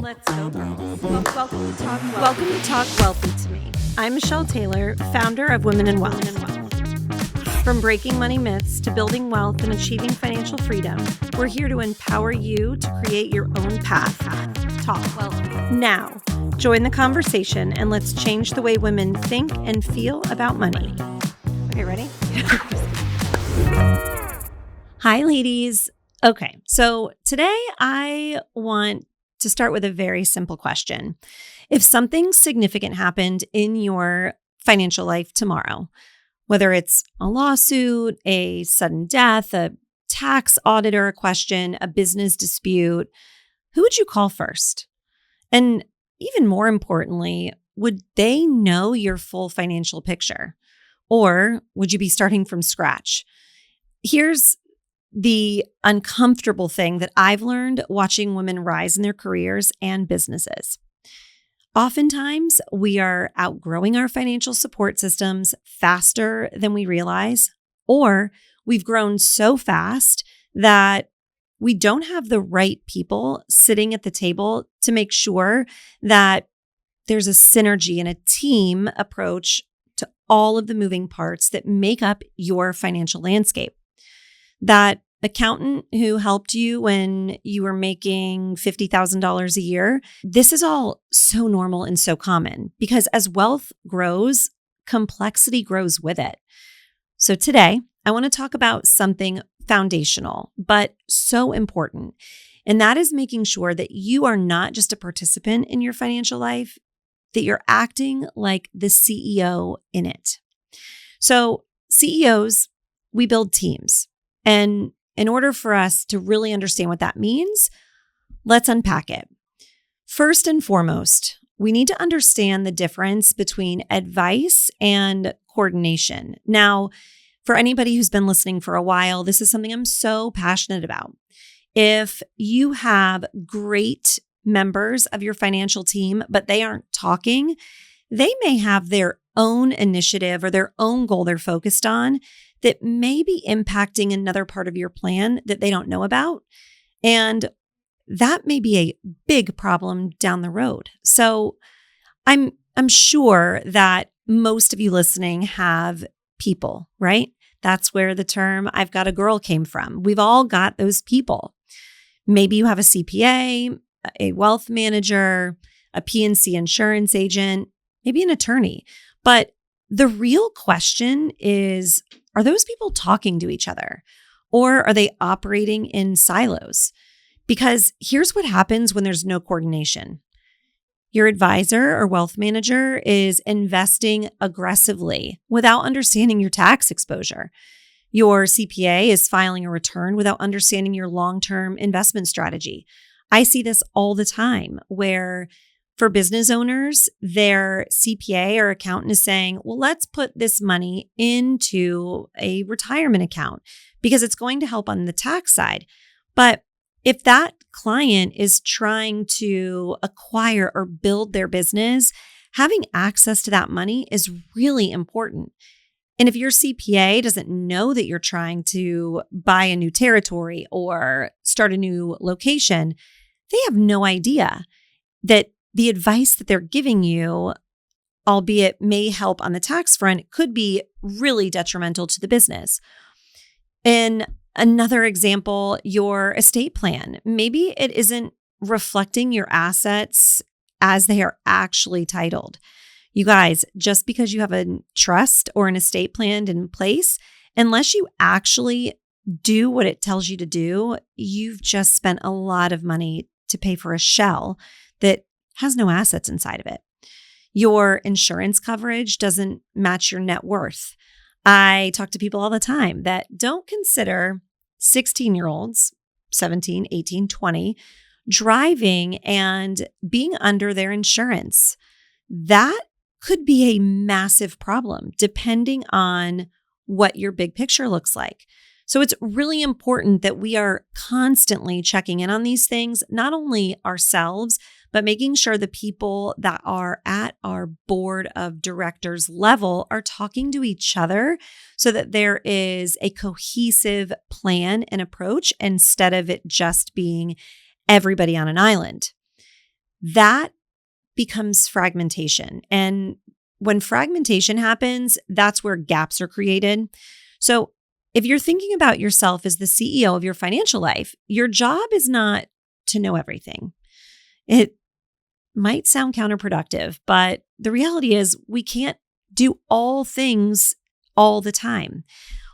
Let's go, girls. Welcome to Talk Wealthy to Me. I'm Michelle Taylor, founder of Women in Wealth. From breaking money myths to building wealth and achieving financial freedom, we're here to empower you to create your own path. Talk Wealthy. Now, join the conversation and let's change the way women think and feel about money. Okay, ready? Hi, ladies. Okay, so today I want to start with a very simple question. If something significant happened in your financial life tomorrow, whether it's a lawsuit, a sudden death, a tax auditor question, a business dispute, who would you call first? And even more importantly, would they know your full financial picture? Or would you be starting from scratch? Here's the uncomfortable thing that I've learned watching women rise in their careers and businesses. Oftentimes, we are outgrowing our financial support systems faster than we realize, or we've grown so fast that we don't have the right people sitting at the table to make sure that there's a synergy and a team approach to all of the moving parts that make up your financial landscape. That accountant who helped you when you were making $50,000 a year, this is all so normal and so common because as wealth grows, complexity grows with it. So today, I want to talk about something foundational, but so important. And that is making sure that you are not just a participant in your financial life, that you're acting like the CEO in it. So CEOs, we build teams. And in order for us to really understand what that means, let's unpack it. First and foremost, we need to understand the difference between advice and coordination. Now, for anybody who's been listening for a while, this is something I'm so passionate about. If you have great members of your financial team, but they aren't talking, they may have their own initiative or their own goal they're focused on that may be impacting another part of your plan that they don't know about. And that may be a big problem down the road. So I'm sure that most of you listening have people, right? That's where the term "I've got a girl" came from. We've all got those people. Maybe you have a CPA, a wealth manager, a P&C insurance agent, maybe an attorney. But the real question is, are those people talking to each other or are they operating in silos? Because here's what happens when there's no coordination. Your advisor or wealth manager is investing aggressively without understanding your tax exposure. Your CPA is filing a return without understanding your long-term investment strategy. I see this all the time where for business owners, their CPA or accountant is saying, well, let's put this money into a retirement account because it's going to help on the tax side. But if that client is trying to acquire or build their business, having access to that money is really important. And if your CPA doesn't know that you're trying to buy a new territory or start a new location, they have no idea that the advice that they're giving you, albeit may help on the tax front, could be really detrimental to the business. In another example, your estate plan, maybe it isn't reflecting your assets as they are actually titled. You guys, just because you have a trust or an estate plan in place, unless you actually do what it tells you to do, you've just spent a lot of money to pay for a shell that has no assets inside of it. Your insurance coverage doesn't match your net worth. I talk to people all the time that don't consider 16-year-olds, 17, 18, 20, driving and being under their insurance. That could be a massive problem depending on what your big picture looks like. So it's really important that we are constantly checking in on these things, not only ourselves, but making sure the people that are at our board of directors level are talking to each other so that there is a cohesive plan and approach instead of it just being everybody on an island. that becomes fragmentation. And when fragmentation happens, that's where gaps are created. So if you're thinking about yourself as the CEO of your financial life, your job is not to know everything. It might sound counterproductive, but the reality is we can't do all things all the time.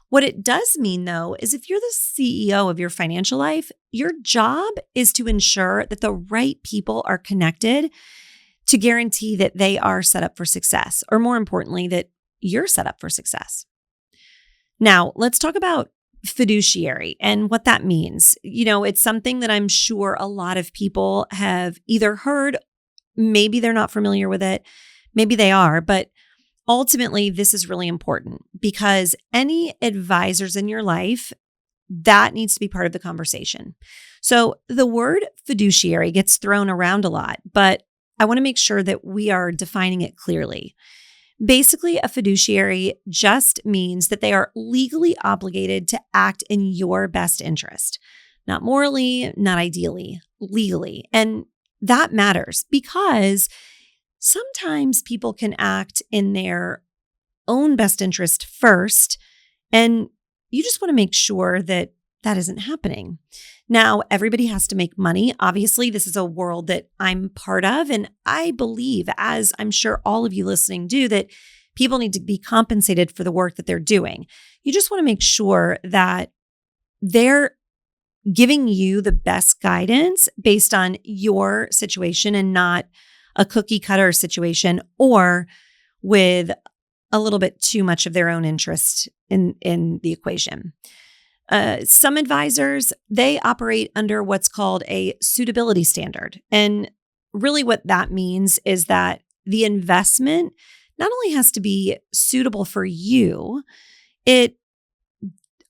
What it does mean, though, is if you're the CEO of your financial life, your job is to ensure that the right people are connected to guarantee that they are set up for success, or more importantly, that you're set up for success. Now, let's talk about fiduciary and what that means. It's something that I'm sure a lot of people have either heard, maybe they're not familiar with it, maybe they are, but ultimately, this is really important because any advisors in your life, that needs to be part of the conversation. So the word fiduciary gets thrown around a lot, but I want to make sure that we are defining it clearly. Basically, a fiduciary just means that they are legally obligated to act in your best interest, not morally, not ideally, legally. And that matters because sometimes people can act in their own best interest first, and you just want to make sure that that isn't happening. Now, everybody has to make money. Obviously, this is a world that I'm part of, and I believe, as I'm sure all of you listening do, that people need to be compensated for the work that they're doing. You just want to make sure that they're giving you the best guidance based on your situation and not a cookie cutter situation or with a little bit too much of their own interest in the equation. Some advisors, they operate under what's called a suitability standard. And really what that means is that the investment not only has to be suitable for you, it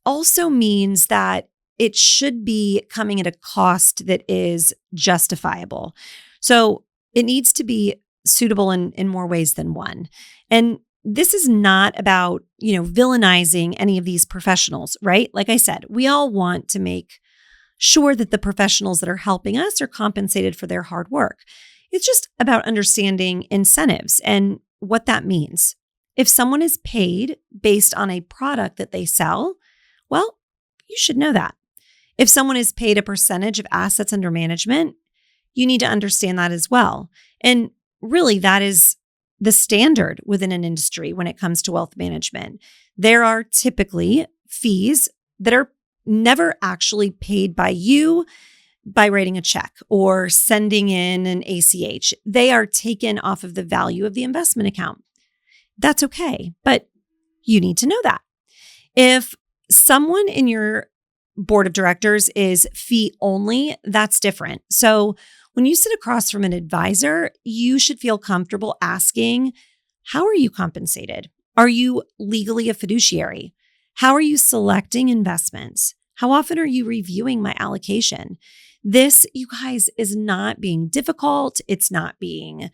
also means that it should be coming at a cost that is justifiable. So it needs to be suitable in more ways than one. And this is not about, villainizing any of these professionals, right? Like I said, we all want to make sure that the professionals that are helping us are compensated for their hard work. It's just about understanding incentives and what that means. If someone is paid based on a product that they sell, well, you should know that. If someone is paid a percentage of assets under management, you need to understand that as well. And really, that is the standard within an industry when it comes to wealth management. There are typically fees that are never actually paid by you by writing a check or sending in an ACH. They are taken off of the value of the investment account. That's okay, but you need to know that. If someone in your board of directors is fee only, that's different. So when you sit across from an advisor, you should feel comfortable asking, how are you compensated? Are you legally a fiduciary? How are you selecting investments? How often are you reviewing my allocation? This, you guys, is not being difficult. It's not being,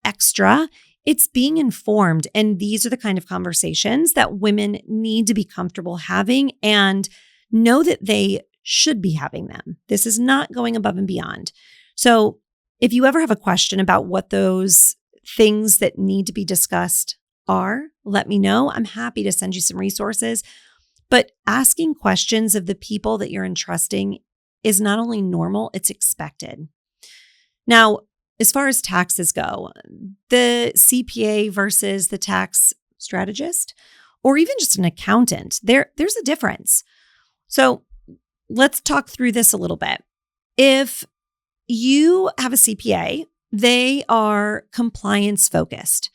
extra. It's being informed. And these are the kind of conversations that women need to be comfortable having and know that they should be having them. This is not going above and beyond. So if you ever have a question about what those things that need to be discussed are, let me know. I'm happy to send you some resources. But asking questions of the people that you're entrusting is not only normal, it's expected. Now, as far as taxes go, the CPA versus the tax strategist, or even just an accountant, there's a difference. So let's talk through this a little bit. If you have a CPA, they are compliance focused.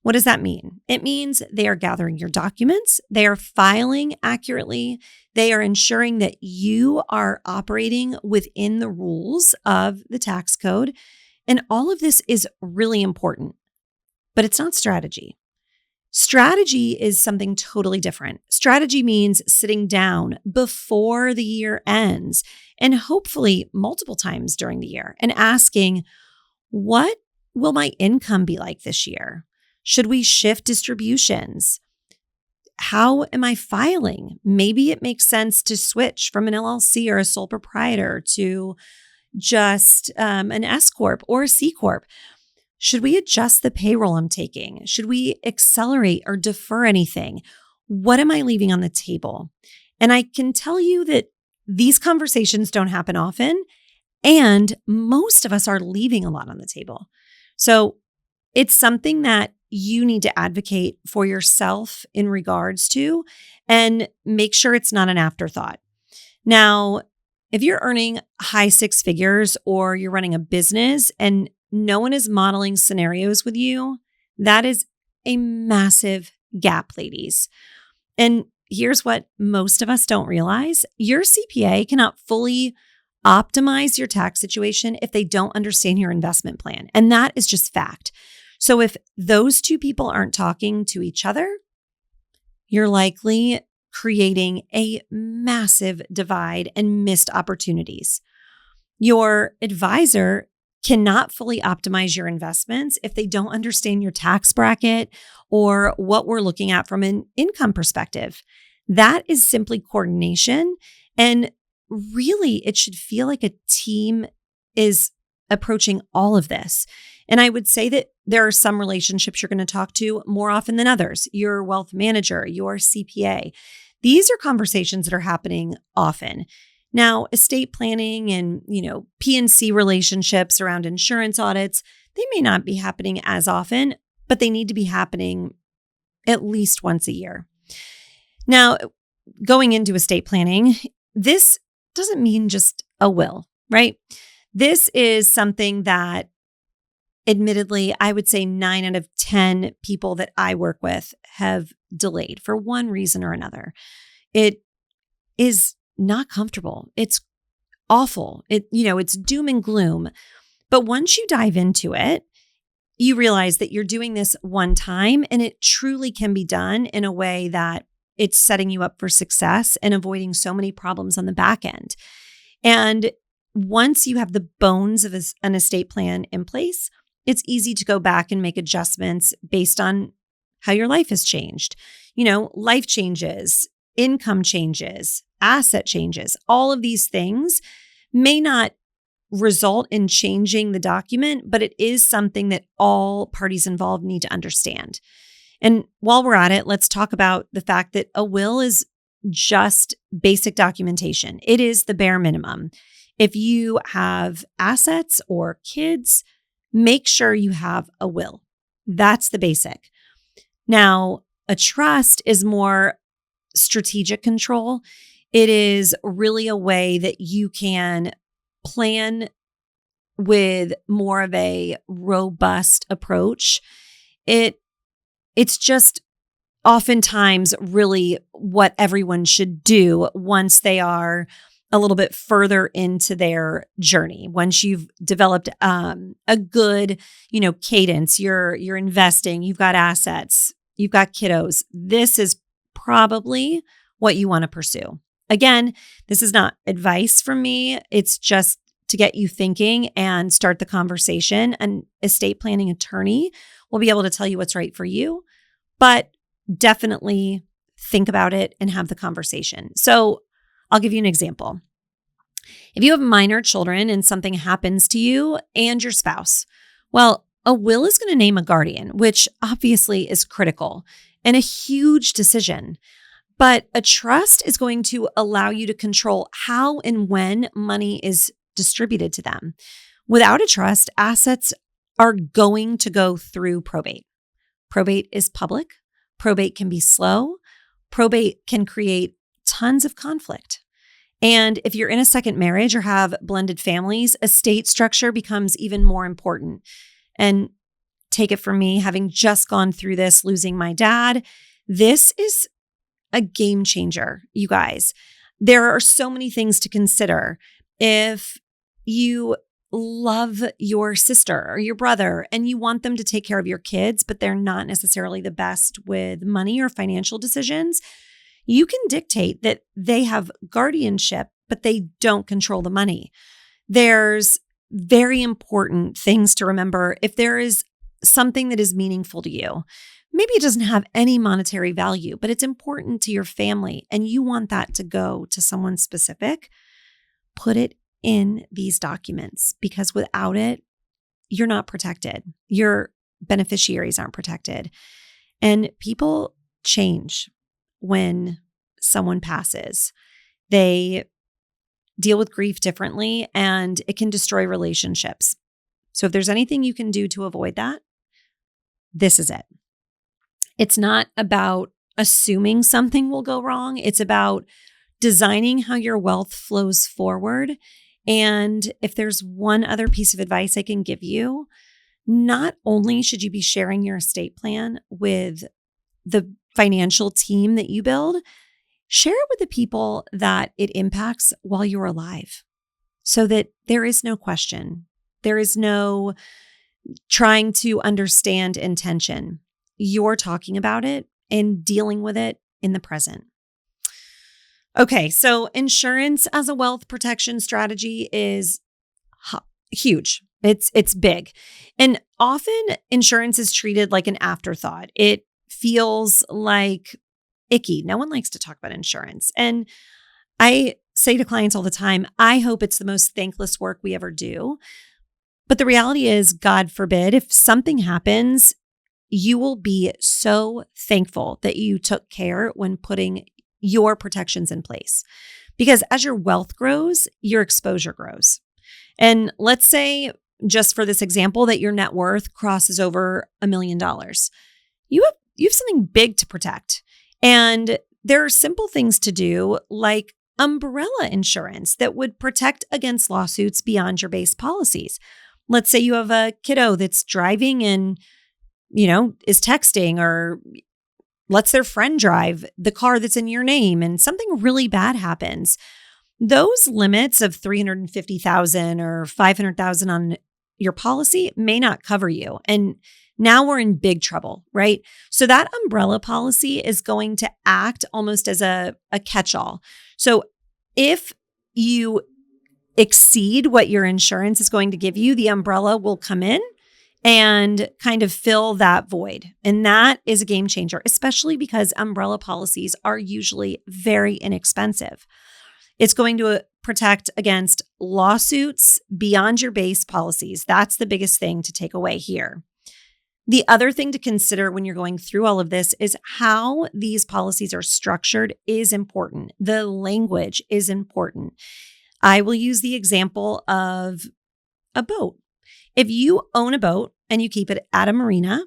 What does that mean? It means they are gathering your documents, they are filing accurately, they are ensuring that you are operating within the rules of the tax code. And all of this is really important, but it's not strategy. Strategy is something totally different. Strategy means sitting down before the year ends and hopefully multiple times during the year and asking, what will my income be like this year? Should we shift distributions? How am I filing? Maybe it makes sense to switch from an LLC or a sole proprietor to just an S Corp or a C Corp? Should we adjust the payroll I'm taking? Should we accelerate or defer anything? What am I leaving on the table? And I can tell you that these conversations don't happen often, and most of us are leaving a lot on the table. So it's something that you need to advocate for yourself in regards to, and make sure it's not an afterthought. Now, if you're earning high six figures or you're running a business and no one is modeling scenarios with you, that is a massive gap, ladies. And here's what most of us don't realize. Your CPA cannot fully optimize your tax situation if they don't understand your investment plan. And that is just fact. So if those two people aren't talking to each other, you're likely creating a massive divide and missed opportunities. Your advisor cannot fully optimize your investments if they don't understand your tax bracket or what we're looking at from an income perspective. That is simply coordination. And really, it should feel like a team is approaching all of this. And I would say that there are some relationships you're going to talk to more often than others. Your wealth manager, your CPA. These are conversations that are happening often. Now, estate planning and, P&C relationships around insurance audits, they may not be happening as often, but they need to be happening at least once a year. Now, going into estate planning, this doesn't mean just a will, right? This is something that, admittedly, I would say 9 out of 10 people that I work with have delayed for one reason or another. It is not comfortable. It's awful. It's doom and gloom. But once you dive into it, you realize that you're doing this one time, and it truly can be done in a way that it's setting you up for success and avoiding so many problems on the back end. And once you have the bones of an estate plan in place, it's easy to go back and make adjustments based on how your life has changed. Life changes, income changes, asset changes. All of these things may not result in changing the document, but it is something that all parties involved need to understand. And while we're at it, let's talk about the fact that a will is just basic documentation. It is the bare minimum. If you have assets or kids, make sure you have a will. That's the basic. Now, a trust is more strategic control. It is really a way that you can plan with more of a robust approach. It's just oftentimes really what everyone should do once they are a little bit further into their journey. Once you've developed a good, cadence, you're investing, you've got assets, you've got kiddos. This is probably what you want to pursue. Again, this is not advice from me. It's just to get you thinking and start the conversation. An estate planning attorney will be able to tell you what's right for you, but definitely think about it and have the conversation. So I'll give you an example. If you have minor children and something happens to you and your spouse, well, a will is going to name a guardian, which obviously is critical and a huge decision. But a trust is going to allow you to control how and when money is distributed to them. Without a trust, assets are going to go through probate. Probate is public. Probate can be slow. Probate can create tons of conflict. And if you're in a second marriage or have blended families, estate structure becomes even more important. And take it from me, having just gone through this, losing my dad, this is a game changer, you guys. There are so many things to consider. If you love your sister or your brother and you want them to take care of your kids, but they're not necessarily the best with money or financial decisions, you can dictate that they have guardianship, but they don't control the money. There's very important things to remember. If there is something that is meaningful to you, maybe it doesn't have any monetary value, but it's important to your family and you want that to go to someone specific, put it in these documents because without it, you're not protected. Your beneficiaries aren't protected. And people change when someone passes. They deal with grief differently and it can destroy relationships. So if there's anything you can do to avoid that, this is it. It's not about assuming something will go wrong. It's about designing how your wealth flows forward. And if there's one other piece of advice I can give you, not only should you be sharing your estate plan with the financial team that you build, share it with the people that it impacts while you're alive so that there is no question. There is no trying to understand intention. You're talking about it and dealing with it in the present. Okay, so insurance as a wealth protection strategy is huge. It's big. And often insurance is treated like an afterthought. It feels like icky. No one likes to talk about insurance. And I say to clients all the time, I hope it's the most thankless work we ever do. But the reality is, God forbid, if something happens, you will be so thankful that you took care when putting your protections in place. Because as your wealth grows, your exposure grows. And let's say, just for this example, that your net worth crosses over $1 million. You have something big to protect. And there are simple things to do, like umbrella insurance that would protect against lawsuits beyond your base policies. Let's say you have a kiddo that's driving and, is texting, or lets their friend drive the car that's in your name and something really bad happens. Those limits of $350,000 or $500,000 on your policy may not cover you. And now we're in big trouble, right? So that umbrella policy is going to act almost as a catch-all. So if you exceed what your insurance is going to give you, the umbrella will come in and kind of fill that void. And that is a game changer, especially because umbrella policies are usually very inexpensive. It's going to protect against lawsuits beyond your base policies. That's the biggest thing to take away here. The other thing to consider when you're going through all of this is how these policies are structured is important. The language is important. I will use the example of a boat. If you own a boat and you keep it at a marina,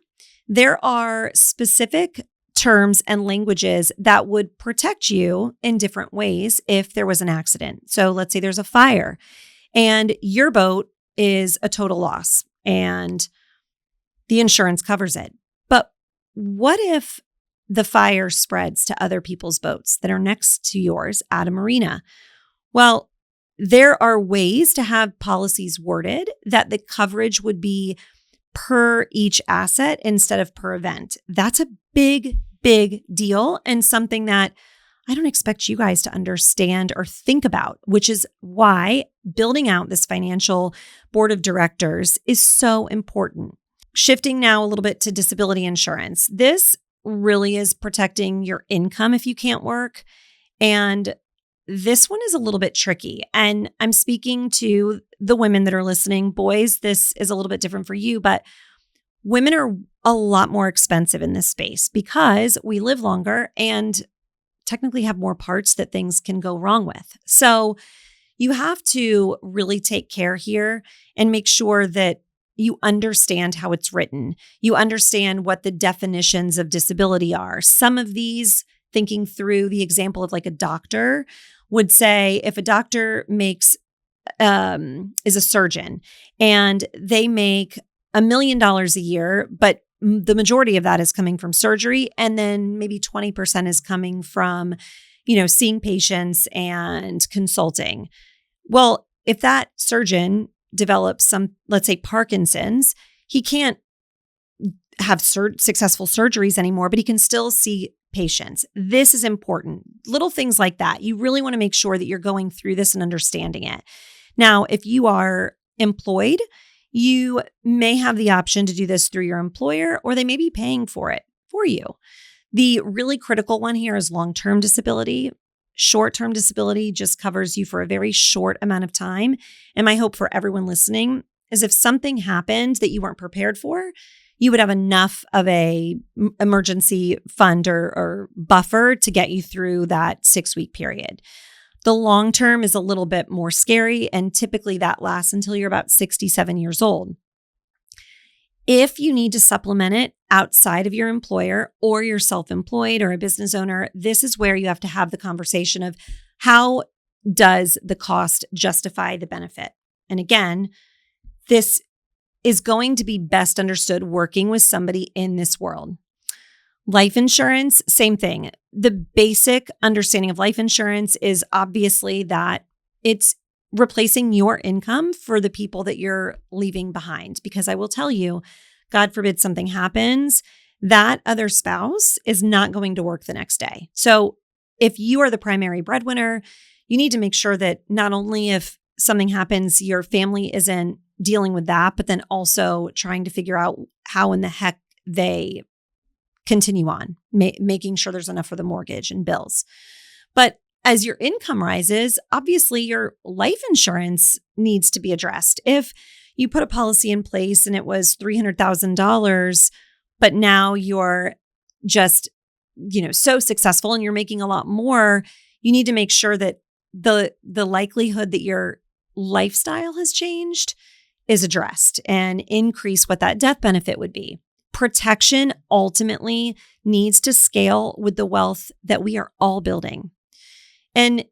there are specific terms and languages that would protect you in different ways if there was an accident. So let's say there's a fire and your boat is a total loss and the insurance covers it. But what if the fire spreads to other people's boats that are next to yours at a marina? Well, there are ways to have policies worded that the coverage would be per each asset instead of per event. That's a big, big deal and something that I don't expect you guys to understand or think about, which is why building out this financial board of directors is so important. Shifting now a little bit to disability insurance. This really is protecting your income if you can't work. And this one is a little bit tricky. And I'm speaking to the women that are listening. Boys, this is a little bit different for you, but women are a lot more expensive in this space because we live longer and technically have more parts that things can go wrong with. So you have to really take care here and make sure that you understand how it's written. You understand what the definitions of disability are. Some of these, thinking through the example of like a doctor, would say if a doctor is a surgeon and they make $1 million a year, but the majority of that is coming from surgery, and then maybe 20% is coming from, seeing patients and consulting. Well, if that surgeon develops some, let's say Parkinson's, he can't have successful surgeries anymore, but he can still see patients. This is important. Little things like that. You really want to make sure that you're going through this and understanding it. Now, if you are employed, you may have the option to do this through your employer, or they may be paying for it for you. The really critical one here is long-term disability. short-term disability just covers you for a very short amount of time. And my hope for everyone listening is if something happened that you weren't prepared for, you would have enough of a emergency fund or buffer to get you through that 6-week period. The long term is a little bit more scary, and typically that lasts until you're about 67 years old. If you need to supplement it outside of your employer or you're self-employed or a business owner, this is where you have to have the conversation of how does the cost justify the benefit? And again, this is going to be best understood working with somebody in this world. Life insurance, same thing. The basic understanding of life insurance is obviously that it's replacing your income for the people that you're leaving behind. Because I will tell you, God forbid something happens, that other spouse is not going to work the next day. So if you are the primary breadwinner, you need to make sure that not only if something happens, your family isn't dealing with that, but then also trying to figure out how in the heck they continue on, making sure there's enough for the mortgage and bills. But as your income rises, obviously your life insurance needs to be addressed. If you put a policy in place and it was $300,000, but now you're just, so successful and you're making a lot more, you need to make sure that the likelihood that your lifestyle has changed is addressed and increase what that death benefit would be. Protection ultimately needs to scale with the wealth that we are all building. And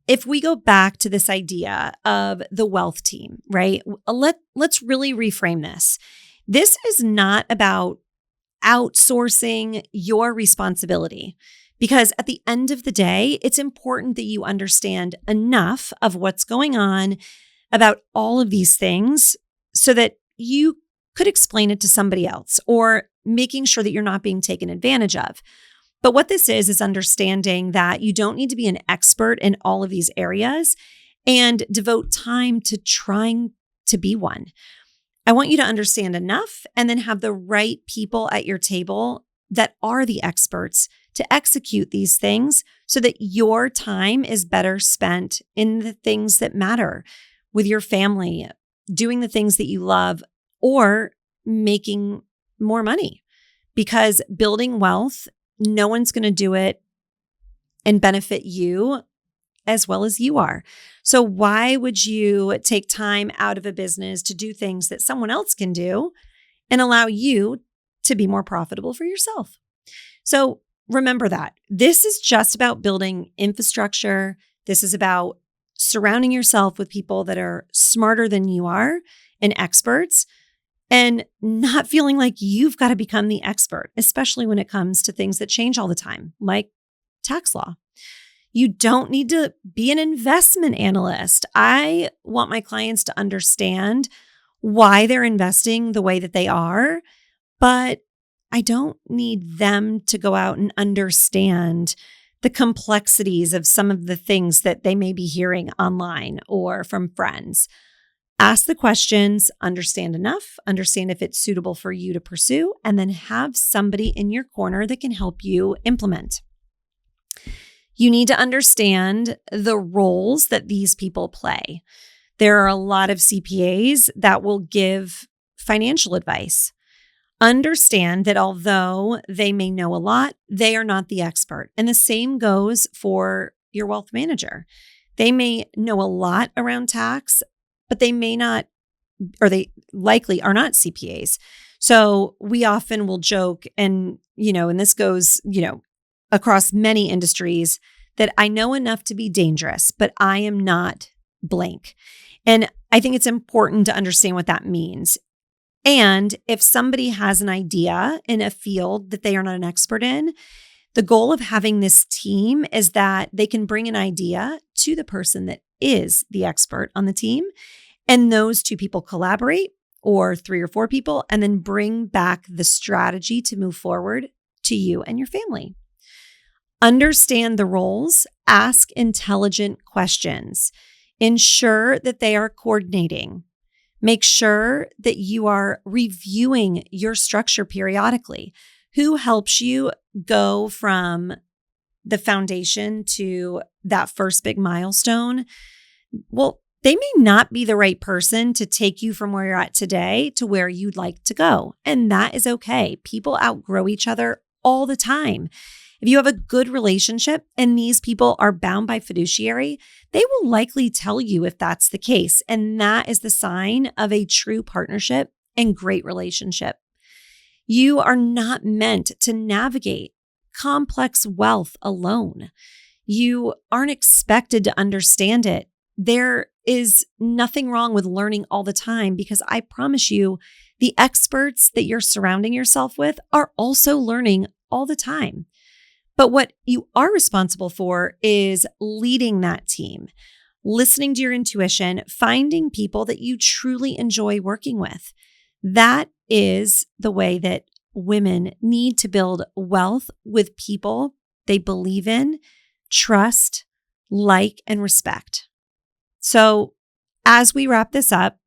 if we go back to this idea of the wealth team, right? Let's really reframe this. This is not about outsourcing your responsibility, because at the end of the day, it's important that you understand enough of what's going on about all of these things so that you could explain it to somebody else, or making sure that you're not being taken advantage of. But what this is understanding that you don't need to be an expert in all of these areas and devote time to trying to be one. I want you to understand enough and then have the right people at your table that are the experts to execute these things so that your time is better spent in the things that matter, with your family, doing the things that you love, or making more money. Because building wealth, no one's going to do it and benefit you as well as you are. So why would you take time out of a business to do things that someone else can do and allow you to be more profitable for yourself? So remember that this is just about building infrastructure. This is about surrounding yourself with people that are smarter than you are and experts, and not feeling like you've got to become the expert, especially when it comes to things that change all the time, like tax law. You don't need to be an investment analyst. I want my clients to understand why they're investing the way that they are, but I don't need them to go out and understand the complexities of some of the things that they may be hearing online or from friends. Ask the questions, understand enough, understand if it's suitable for you to pursue, and then have somebody in your corner that can help you implement. You need to understand the roles that these people play. There are a lot of CPAs that will give financial advice. Understand that although they may know a lot, they are not the expert. And the same goes for your wealth manager. They may know a lot around tax, but they may not, or they likely are not CPAs. So we often will joke and this goes, across many industries, that I know enough to be dangerous, but I am not blank. And I think it's important to understand what that means. And if somebody has an idea in a field that they are not an expert in, the goal of having this team is that they can bring an idea to the person that is the expert on the team. And those two people collaborate, or 3 or 4 people, and then bring back the strategy to move forward to you and your family. Understand the roles, ask intelligent questions, ensure that they are coordinating. Make sure that you are reviewing your structure periodically. Who helps you go from the foundation to that first big milestone, well, they may not be the right person to take you from where you're at today to where you'd like to go. And that is okay. People outgrow each other all the time. If you have a good relationship and these people are bound by fiduciary, they will likely tell you if that's the case. And that is the sign of a true partnership and great relationship. You are not meant to navigate complex wealth alone. You aren't expected to understand it. There is nothing wrong with learning all the time, because I promise you, the experts that you're surrounding yourself with are also learning all the time. But what you are responsible for is leading that team, listening to your intuition, finding people that you truly enjoy working with. That is the way that women need to build wealth with people they believe in, trust, like, and respect. So as we wrap this up,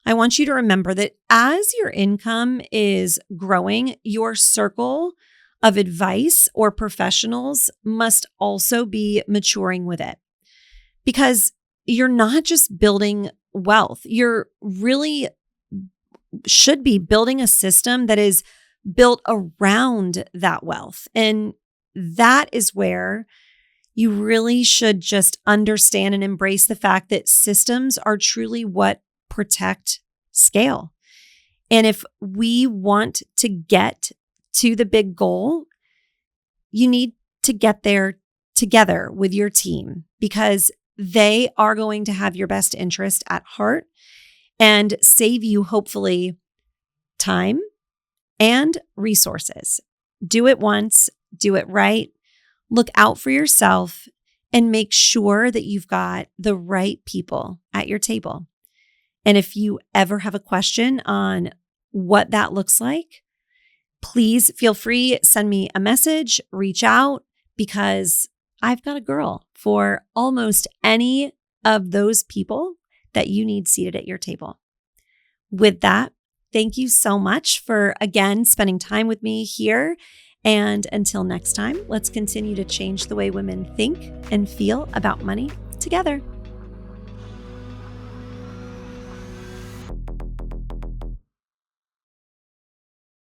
I want you to remember that as your income is growing, your circle of advice or professionals must also be maturing with it. Because you're not just building wealth, you're really should be building a system that is built around that wealth. And that is where you really should just understand and embrace the fact that systems are truly what protect scale. And if we want to get to the big goal, you need to get there together with your team, because they are going to have your best interest at heart and save you, hopefully, time and resources. Do it once, do it right. Look out for yourself and make sure that you've got the right people at your table. And if you ever have a question on what that looks like, please feel free, send me a message, reach out, because I've got a girl for almost any of those people that you need seated at your table. With that, thank you so much for, again, spending time with me here. And until next time, let's continue to change the way women think and feel about money together.